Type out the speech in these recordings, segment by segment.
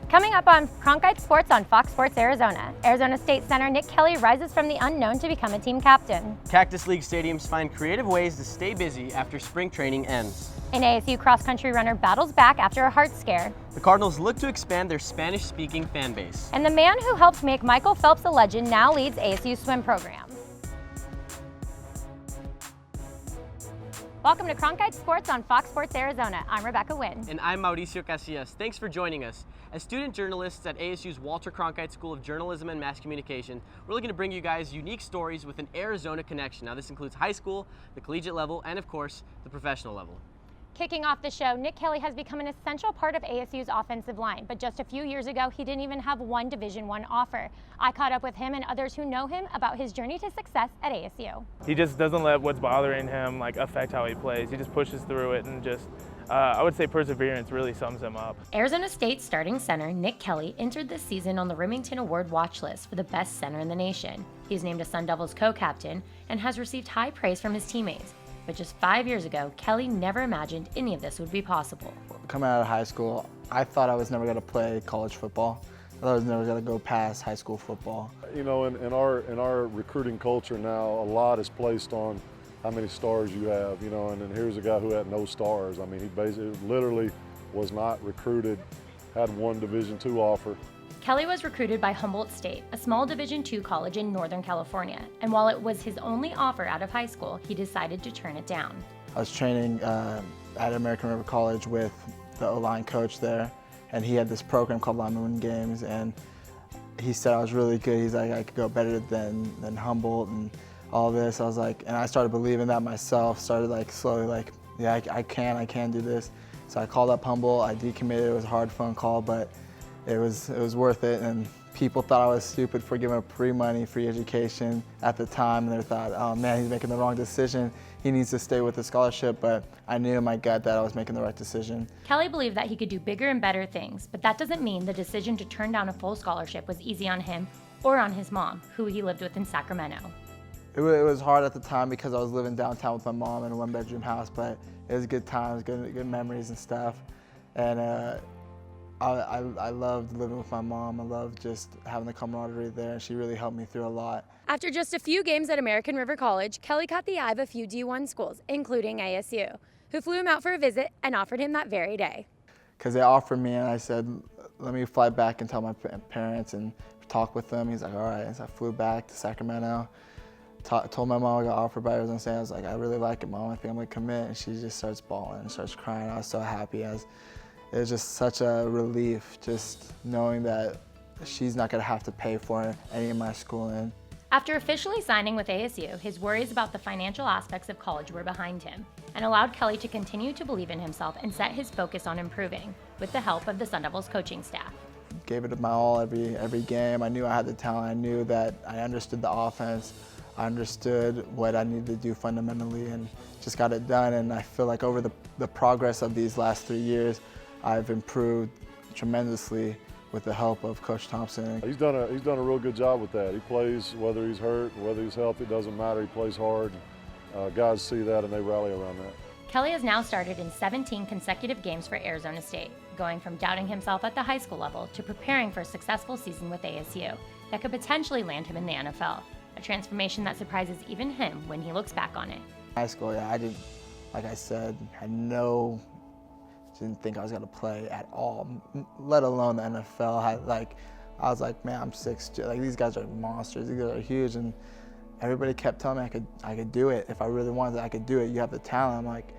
Coming up on Cronkite Sports on Fox Sports Arizona, Arizona State center Nick Kelly rises from the unknown to become a team captain. Cactus League stadiums find creative ways to stay busy after spring training ends. An ASU cross-country runner battles back after a heart scare. The Cardinals look to expand their Spanish-speaking fan base. And the man who helped make Michael Phelps a legend now leads ASU's swim program. Welcome to Cronkite Sports on Fox Sports Arizona. I'm Rebecca Wynn. And I'm Mauricio Casillas. Thanks for joining us. As student journalists at ASU's Walter Cronkite School of Journalism and Mass Communication, we're looking to bring you guys unique stories with an Arizona connection. Now this includes high school, the collegiate level, and of course, the professional level. Kicking off the show, Nick Kelly has become an essential part of ASU's offensive line, but just a few years ago, he didn't even have one Division I offer. I caught up with him and others who know him about his journey to success at ASU. He just doesn't let what's bothering him affect how he plays. He just pushes through it and just, I would say perseverance really sums him up. Arizona State starting center Nick Kelly entered this season on the Remington Award watch list for the best center in the nation. He's named a Sun Devils co-captain and has received high praise from his teammates. But just 5 years ago, Kelly never imagined any of this would be possible. Coming out of high school, I thought I was never going to play college football. I thought I was never going to go past high school football. You know, in our recruiting culture now, a lot is placed on how many stars you have, you know, and then here's a guy who had no stars. I mean, he basically literally was not recruited, had one Division II offer. Kelly was recruited by Humboldt State, a small Division II college in Northern California, and while it was his only offer out of high school, he decided to turn it down. I was training at American River College with the O-line coach there, and he had this program called Maroon Games, and he said I was really good. He's like, I could go better than Humboldt and all this. I was like, and I started believing that myself, started slowly yeah, I can do this. So I called up Humboldt, I decommitted. It was a hard phone call, but it was worth it, and people thought I was stupid for giving up free money, free education at the time, and they thought, oh man, he's making the wrong decision. He needs to stay with the scholarship, but I knew in my gut that I was making the right decision. Kelly believed that he could do bigger and better things, but that doesn't mean the decision to turn down a full scholarship was easy on him or on his mom, who he lived with in Sacramento. It was hard at the time because I was living downtown with my mom in a one-bedroom house, but it was good times, good memories and stuff. And I loved living with my mom. I loved just having the camaraderie there, and she really helped me through a lot. After just a few games at American River College, Kelly caught the eye of a few D1 schools, including ASU, who flew him out for a visit and offered him that very day. Because they offered me, and I said, let me fly back and tell my parents and talk with them. He's like, all right. So I flew back to Sacramento, told my mom I got offered by Arizona State. I was like, I really like it, Mom. I think I'm going to commit. And she just starts bawling and starts crying. I was so happy. It was just such a relief, just knowing that she's not going to have to pay for any of my schooling. After officially signing with ASU, his worries about the financial aspects of college were behind him and allowed Kelly to continue to believe in himself and set his focus on improving with the help of the Sun Devils coaching staff. Gave it my all every game. I knew I had the talent. I knew that I understood the offense. I understood what I needed to do fundamentally and just got it done. And I feel like over the progress of these last 3 years, I've improved tremendously with the help of Coach Thompson. He's done a real good job with that. He plays whether he's hurt, whether he's healthy, it doesn't matter. He plays hard. Guys see that and they rally around that. Kelly has now started in 17 consecutive games for Arizona State, going from doubting himself at the high school level to preparing for a successful season with ASU that could potentially land him in the NFL, a transformation that surprises even him when he looks back on it. High school, yeah, I didn't, like I said, didn't think I was gonna play at all, let alone the NFL. I was like, man, I'm 6'2". These guys are monsters. These guys are huge, and everybody kept telling me I could do it. If I really wanted it, I could do it. You have the talent. I'm like,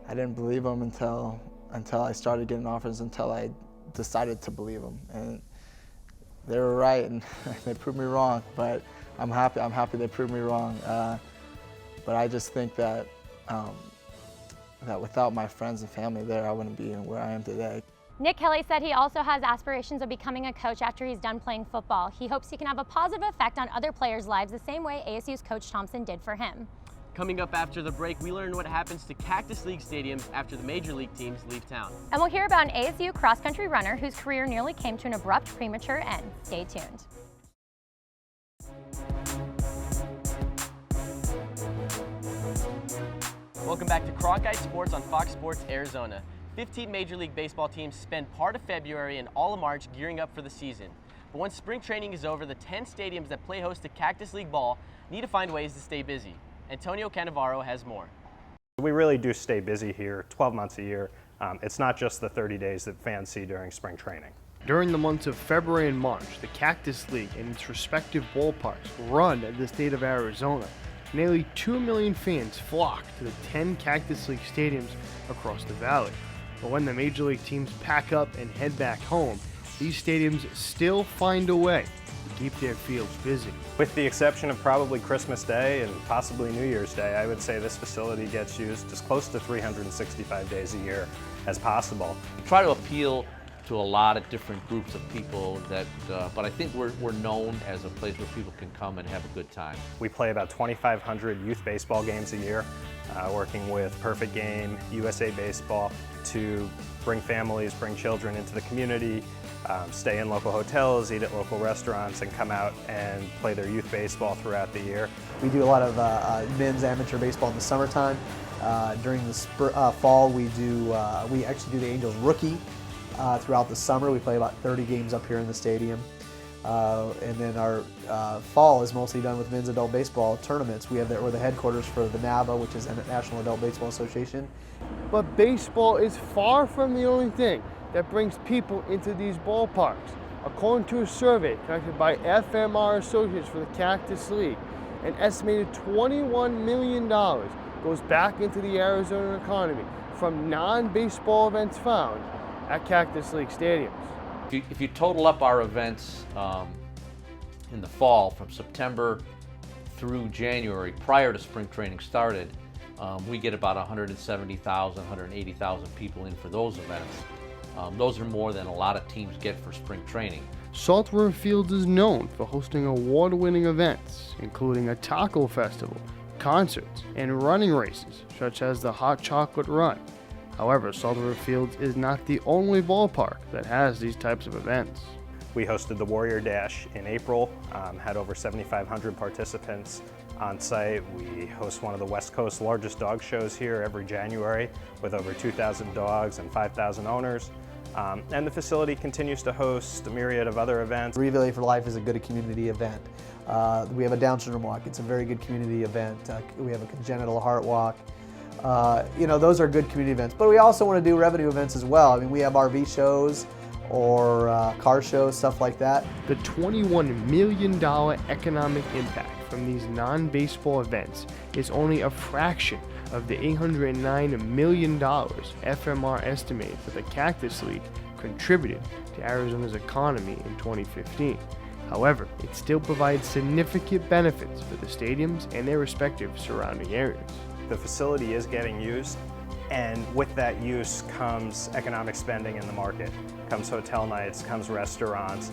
I didn't believe them until I started getting offers, until I decided to believe them, and they were right, and they proved me wrong. But I'm happy they proved me wrong. But I just think that without my friends and family there, I wouldn't be where I am today. Nick Kelly said he also has aspirations of becoming a coach after he's done playing football. He hopes he can have a positive effect on other players' lives the same way ASU's Coach Thompson did for him. Coming up after the break, we learn what happens to Cactus League stadiums after the major league teams leave town. And we'll hear about an ASU cross-country runner whose career nearly came to an abrupt, premature end. Stay tuned. Welcome back to Cronkite Sports on Fox Sports Arizona. 15 Major League Baseball teams spend part of February and all of March gearing up for the season. But once spring training is over, the 10 stadiums that play host to Cactus League ball need to find ways to stay busy. Antonio Cannavaro has more. We really do stay busy here 12 months a year. It's not just the 30 days that fans see during spring training. During the months of February and March, the Cactus League and its respective ballparks run the state of Arizona. Nearly 2 million fans flock to the 10 Cactus League stadiums across the valley. But when the Major League teams pack up and head back home, these stadiums still find a way to keep their fields busy. With the exception of probably Christmas Day and possibly New Year's Day, I would say this facility gets used as close to 365 days a year as possible. We try to appeal to a lot of different groups of people but I think we're known as a place where people can come and have a good time. We play about 2,500 youth baseball games a year, working with Perfect Game, USA Baseball, to bring families, bring children into the community, stay in local hotels, eat at local restaurants, and come out and play their youth baseball throughout the year. We do a lot of men's amateur baseball in the summertime. During the fall, we actually do the Angels rookie. Throughout the summer, we play about 30 games up here in the stadium. And then our fall is mostly done with men's adult baseball tournaments. We're the headquarters for the NABA, which is the National Adult Baseball Association. But baseball is far from the only thing that brings people into these ballparks. According to a survey conducted by FMR Associates for the Cactus League, an estimated $21 million goes back into the Arizona economy from non-baseball events found at Cactus League stadiums. If you total up our events in the fall from September through January, prior to spring training started, we get about 170,000, 180,000 people in for those events. Those are more than a lot of teams get for spring training. Salt River Fields is known for hosting award-winning events, including a taco festival, concerts, and running races, such as the Hot Chocolate Run. However, Salt River Fields is not the only ballpark that has these types of events. We hosted the Warrior Dash in April, had over 7,500 participants on site. We host one of the West Coast's largest dog shows here every January with over 2,000 dogs and 5,000 owners. And the facility continues to host a myriad of other events. Relay for Life is a good community event. We have a Down syndrome walk. It's a very good community event. We have a congenital heart walk. Those are good community events. But we also want to do revenue events as well. I mean, we have RV shows or car shows, stuff like that. The $21 million economic impact from these non-baseball events is only a fraction of the $809 million FMR estimates that the Cactus League contributed to Arizona's economy in 2015. However, it still provides significant benefits for the stadiums and their respective surrounding areas. The facility is getting used, and with that use comes economic spending in the market, comes hotel nights, comes restaurants,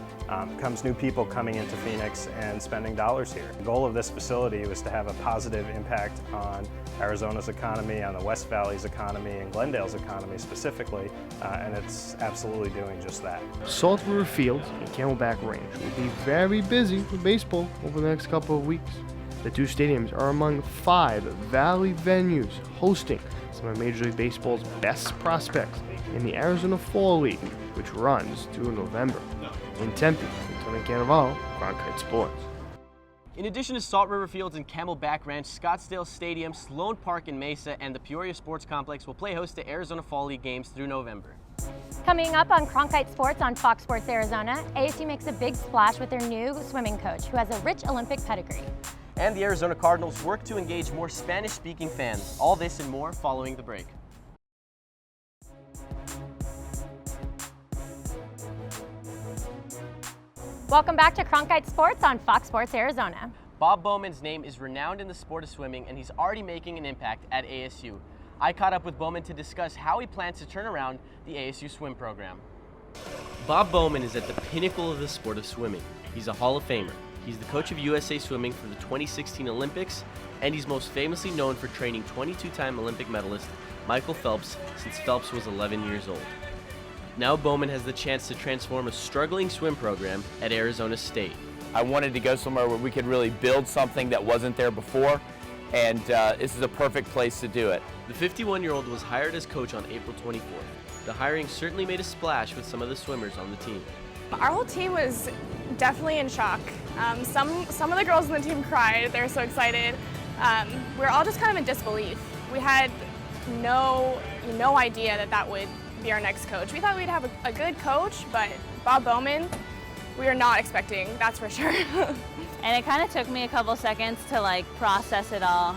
comes new people coming into Phoenix and spending dollars here. The goal of this facility was to have a positive impact on Arizona's economy, on the West Valley's economy, and Glendale's economy specifically, and it's absolutely doing just that. Salt River Fields and Camelback Ranch will be very busy with baseball over the next couple of weeks. The two stadiums are among 5 Valley venues hosting some of Major League Baseball's best prospects in the Arizona Fall League, which runs through November. In Tempe, Antonio Cannavaro, Cronkite Sports. In addition to Salt River Fields and Camelback Ranch, Scottsdale Stadium, Sloan Park in Mesa, and the Peoria Sports Complex will play host to Arizona Fall League games through November. Coming up on Cronkite Sports on Fox Sports Arizona, ASU makes a big splash with their new swimming coach, who has a rich Olympic pedigree. And the Arizona Cardinals work to engage more Spanish-speaking fans. All this and more following the break. Welcome back to Cronkite Sports on Fox Sports Arizona. Bob Bowman's name is renowned in the sport of swimming, and he's already making an impact at ASU. I caught up with Bowman to discuss how he plans to turn around the ASU swim program. Bob Bowman is at the pinnacle of the sport of swimming. He's a Hall of Famer. He's the coach of USA Swimming for the 2016 Olympics, and he's most famously known for training 22-time Olympic medalist Michael Phelps since Phelps was 11 years old. Now Bowman has the chance to transform a struggling swim program at Arizona State. I wanted to go somewhere where we could really build something that wasn't there before, and this is a perfect place to do it. The 51-year-old was hired as coach on April 24th. the hiring certainly made a splash with some of the swimmers on the team. Our whole team was definitely in shock. Some of the girls on the team cried. They were so excited. We were all just kind of in disbelief. We had no idea that would be our next coach. We thought we'd have a good coach, but Bob Bowman, we were not expecting, that's for sure. And it kind of took me a couple seconds to like process it all.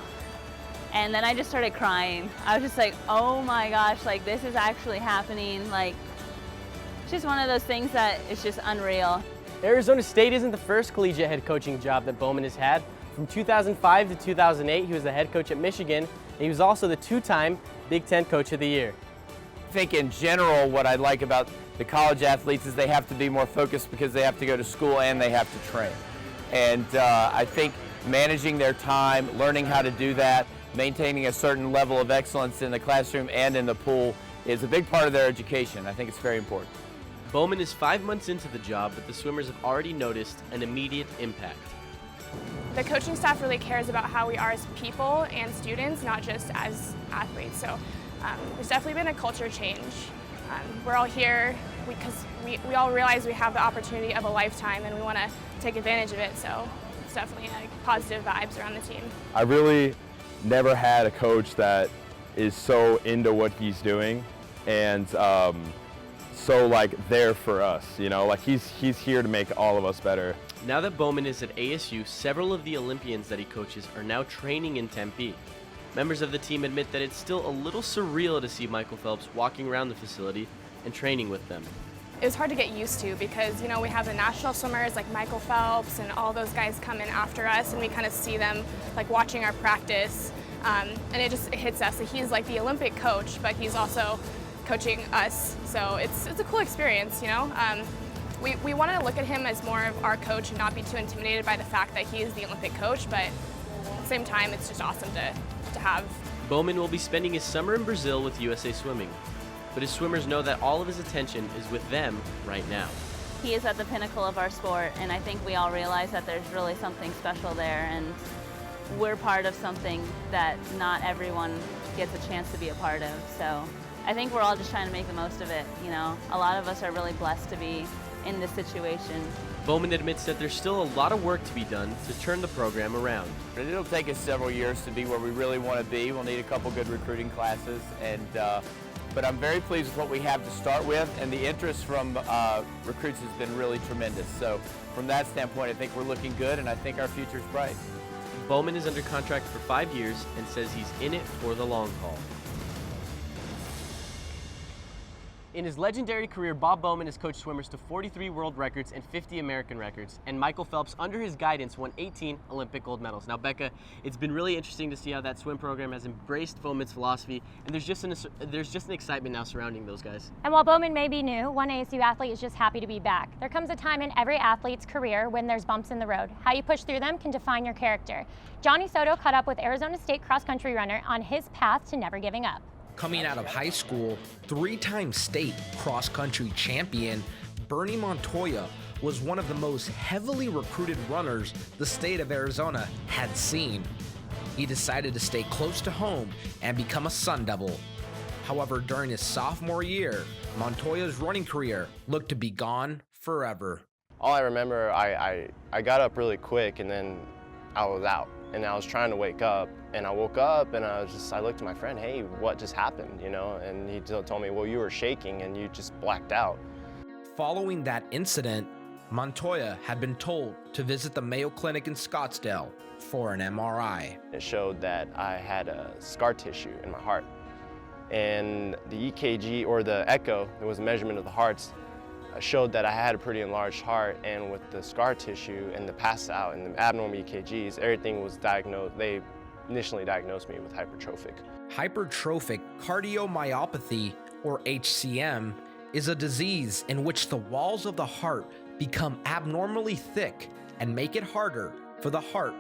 And then I just started crying. I was just like, oh my gosh, like this is actually happening. Like, it's just one of those things that is just unreal. Arizona State isn't the first collegiate head coaching job that Bowman has had. From 2005 to 2008, he was the head coach at Michigan, and he was also the two-time Big Ten Coach of the Year. I think in general what I like about the college athletes is they have to be more focused because they have to go to school and they have to train. And I think managing their time, learning how to do that, maintaining a certain level of excellence in the classroom and in the pool is a big part of their education. I think it's very important. Bowman is 5 months into the job, but the swimmers have already noticed an immediate impact. The coaching staff really cares about how we are as people and students, not just as athletes. So there's definitely been a culture change. We're all here because we all realize we have the opportunity of a lifetime and we want to take advantage of it. So it's definitely like positive vibes around the team. I really never had a coach that is so into what he's doing and so like there for us, you know, like he's here to make all of us better. Now that Bowman is at ASU, several of the Olympians that he coaches are now training in Tempe. Members of the team admit that it's still a little surreal to see Michael Phelps walking around the facility and training with them. It was hard to get used to because, you know, we have the national swimmers like Michael Phelps and all those guys come in after us, and we kind of see them like watching our practice, and it hits us that he's like the Olympic coach, but he's also coaching us. So it's a cool experience, you know. We want to look at him as more of our coach and not be too intimidated by the fact that he is the Olympic coach, but at the same time, it's just awesome to have. Bowman will be spending his summer in Brazil with USA Swimming, but his swimmers know that all of his attention is with them right now. He is at the pinnacle of our sport, and I think we all realize that there's really something special there, and we're part of something that not everyone gets a chance to be a part of. So I think we're all just trying to make the most of it, you know. A lot of us are really blessed to be in this situation. Bowman admits that there's still a lot of work to be done to turn the program around. It'll take us several years to be where we really want to be. We'll need a couple good recruiting classes, but I'm very pleased with what we have to start with, and the interest from recruits has been really tremendous. So from that standpoint, I think we're looking good, and I think our future's bright. Bowman is under contract for 5 years and says he's in it for the long haul. In his legendary career, Bob Bowman has coached swimmers to 43 world records and 50 American records, and Michael Phelps, under his guidance, won 18 Olympic gold medals. Now, Becca, it's been really interesting to see how that swim program has embraced Bowman's philosophy, and there's just an excitement now surrounding those guys. And while Bowman may be new, one ASU athlete is just happy to be back. There comes a time in every athlete's career when there's bumps in the road. How you push through them can define your character. Johnny Soto caught up with Arizona State cross-country runner on his path to never giving up. Coming out of high school, 3-time state cross-country champion Bernie Montoya was one of the most heavily recruited runners the state of Arizona had seen. He decided to stay close to home and become a Sun Devil. However, during his sophomore year, Montoya's running career looked to be gone forever. All I remember, I got up really quick and then I was out. And I was trying to wake up, and I woke up and I looked at my friend, hey, what just happened, you know? And he told me, well, you were shaking and you just blacked out. Following that incident, Montoya had been told to visit the Mayo Clinic in Scottsdale for an MRI. It showed that I had a scar tissue in my heart. And the EKG, or the echo, it was a measurement of the hearts, showed that I had a pretty enlarged heart, and with the scar tissue and the pass out and the abnormal EKGs, everything was diagnosed. They initially diagnosed me with hypertrophic. Hypertrophic cardiomyopathy, or HCM, is a disease in which the walls of the heart become abnormally thick and make it harder for the heart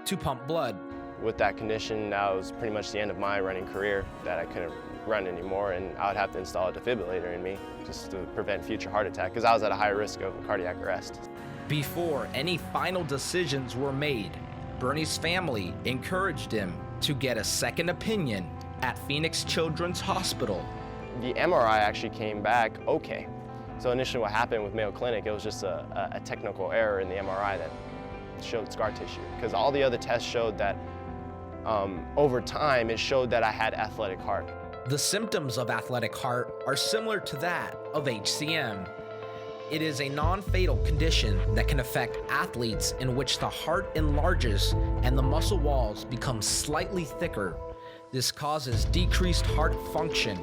to pump blood. With that condition, that was pretty much the end of my running career, that I couldn't run anymore, and I would have to install a defibrillator in me just to prevent future heart attack, because I was at a high risk of cardiac arrest. Before any final decisions were made, Bernie's family encouraged him to get a second opinion at Phoenix Children's Hospital. the MRI actually came back okay. So initially what happened with Mayo Clinic, it was just a technical error in the MRI that showed scar tissue, because all the other tests showed that over time it showed that I had athletic heart. The symptoms of athletic heart are similar to that of HCM. It is a non-fatal condition that can affect athletes in which the heart enlarges and the muscle walls become slightly thicker. This causes decreased heart function.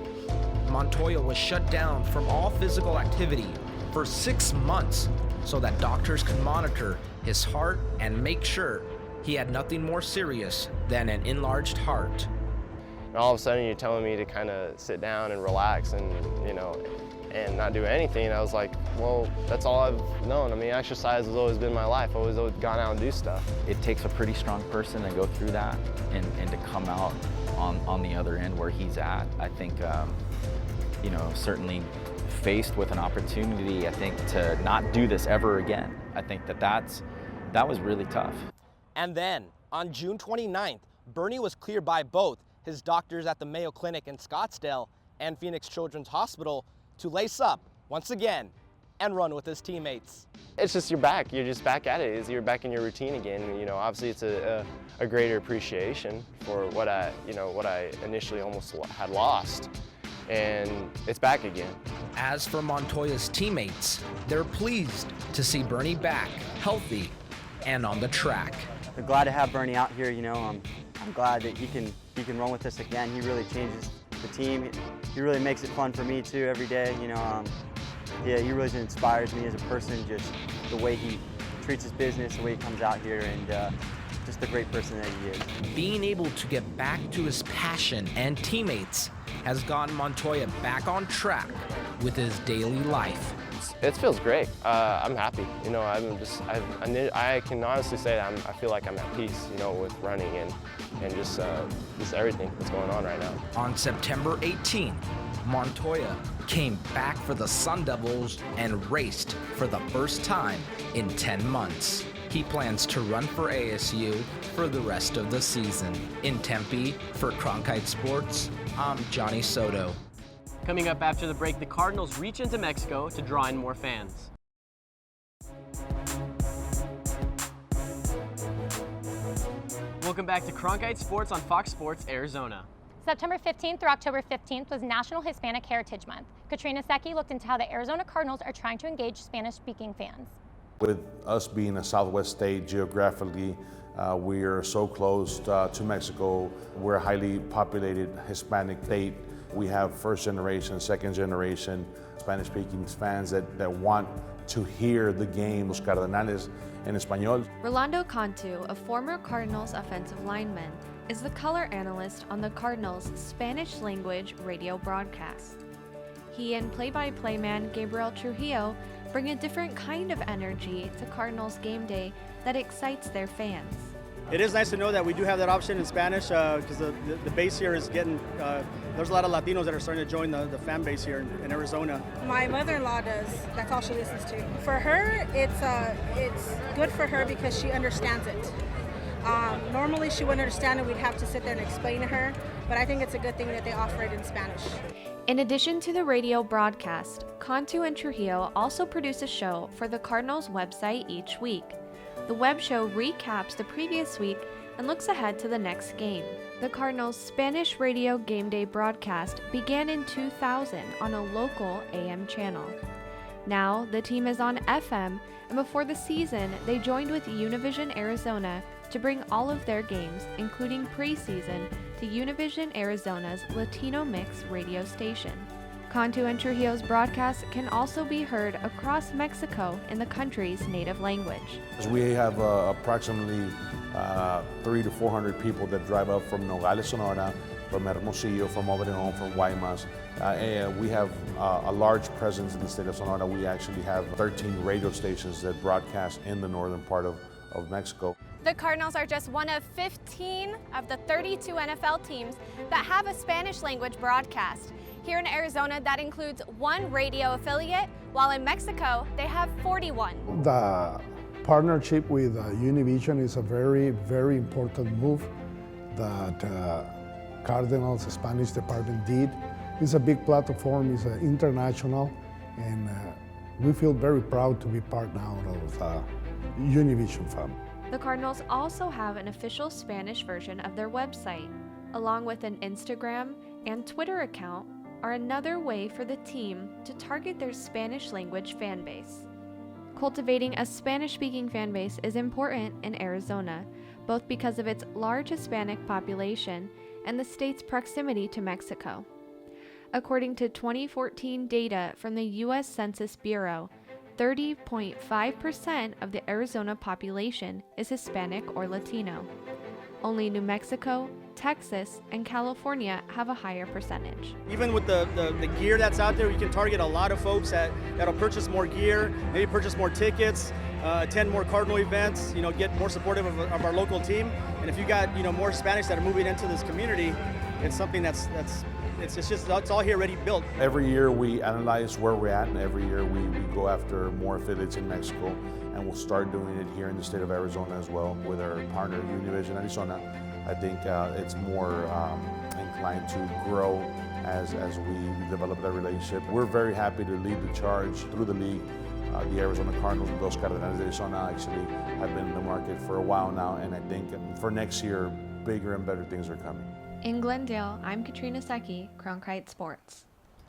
Montoya was shut down from all physical activity for 6 months so that doctors could monitor his heart and make sure he had nothing more serious than an enlarged heart. And all of a sudden you're telling me to kind of sit down and relax and, and not do anything. I was like, well, that's all I've known. I mean, exercise has always been my life. I've always gone out and do stuff. It takes a pretty strong person to go through that and to come out on the other end where he's at. I think, certainly faced with an opportunity, I think, to not do this ever again. I think that was really tough. And then, on June 29th, Bernie was cleared by both his doctors at the Mayo Clinic in Scottsdale and Phoenix Children's Hospital to lace up once again and run with his teammates. It's just you're back. You're just back at it. You're back in your routine again. Obviously it's a greater appreciation for what I initially almost had lost, and it's back again. As for Montoya's teammates, they're pleased to see Bernie back, healthy, and on the track. We're glad to have Bernie out here. I'm glad that he can run with us again. He really changes the team. He really makes it fun for me too every day. Yeah, he really inspires me as a person, just the way he treats his business, the way he comes out here, and just the great person that he is. Being able to get back to his passion and teammates has gotten Montoya back on track with his daily life. It feels great. I'm happy. I can honestly say that I feel like I'm at peace, with running and just everything that's going on right now. On September 18th, Montoya came back for the Sun Devils and raced for the first time in 10 months. He plans to run for ASU for the rest of the season. In Tempe, for Cronkite Sports, I'm Johnny Soto. Coming up after the break, the Cardinals reach into Mexico to draw in more fans. Welcome back to Cronkite Sports on Fox Sports Arizona. September 15th through October 15th was National Hispanic Heritage Month. Katrina Secchi looked into how the Arizona Cardinals are trying to engage Spanish-speaking fans. With us being a Southwest state geographically, we are so close to Mexico. We're a highly populated Hispanic state. We have first generation, second generation Spanish-speaking fans that want to hear the game, Los Cardenales en Español. Rolando Cantu, a former Cardinals offensive lineman, is the color analyst on the Cardinals' Spanish-language radio broadcast. He and play-by-play man Gabriel Trujillo bring a different kind of energy to Cardinals game day that excites their fans. It is nice to know that we do have that option in Spanish because the base here is getting, there's a lot of Latinos that are starting to join the fan base here in Arizona. My mother-in-law does. That's all she listens to. For her, it's good for her because she understands it. Normally she wouldn't understand it. We'd have to sit there and explain to her, but I think it's a good thing that they offer it in Spanish. In addition to the radio broadcast, Cantu and Trujillo also produce a show for the Cardinals website each week. The web show recaps the previous week and looks ahead to the next game. The Cardinals' Spanish radio game day broadcast began in 2000 on a local AM channel. Now, the team is on FM, and before the season, they joined with Univision Arizona to bring all of their games, including preseason, to Univision Arizona's Latino Mix radio station. Cantu and Trujillo's broadcast can also be heard across Mexico in the country's native language. We have approximately 300 to 400 people that drive up from Nogales, Sonora, from Hermosillo, from Obregón, from Guaymas. We have a large presence in the state of Sonora. We actually have 13 radio stations that broadcast in the northern part of Mexico. The Cardinals are just one of 15 of the 32 NFL teams that have a Spanish language broadcast. Here in Arizona, that includes one radio affiliate, while in Mexico, they have 41. The partnership with Univision is a very, very important move that Cardinals Spanish department did. it's a big platform, it's international, and we feel very proud to be part now of Univision family. The Cardinals also have an official Spanish version of their website, along with an Instagram and Twitter account, are another way for the team to target their Spanish language fan base. Cultivating a Spanish-speaking fan base is important in Arizona, both because of its large Hispanic population and the state's proximity to Mexico. According to 2014 data from the U.S. Census Bureau, 30.5% of the Arizona population is Hispanic or Latino. Only New Mexico, Texas, and California have a higher percentage. Even with the gear that's out there, you can target a lot of folks that'll purchase more gear, maybe purchase more tickets, attend more Cardinal events, get more supportive of our local team. And if you got, more Hispanics that are moving into this community, it's something it's all here already built. Every year we analyze where we're at, and every year we go after more affiliates in Mexico, and we'll start doing it here in the state of Arizona as well with our partner Univision Arizona. I think it's more inclined to grow as we develop that relationship. We're very happy to lead the charge through the league. The Arizona Cardinals and those Cardinals Arizona actually have been in the market for a while now, and I think for next year, bigger and better things are coming. In Glendale, I'm Katrina Secchi, Cronkite Sports.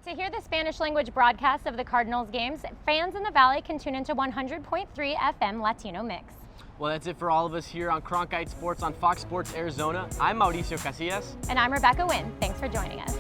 To hear the Spanish language broadcast of the Cardinals games, fans in the Valley can tune into 100.3 FM Latino Mix. Well, that's it for all of us here on Cronkite Sports on Fox Sports Arizona. I'm Mauricio Casillas. And I'm Rebecca Wynn. Thanks for joining us.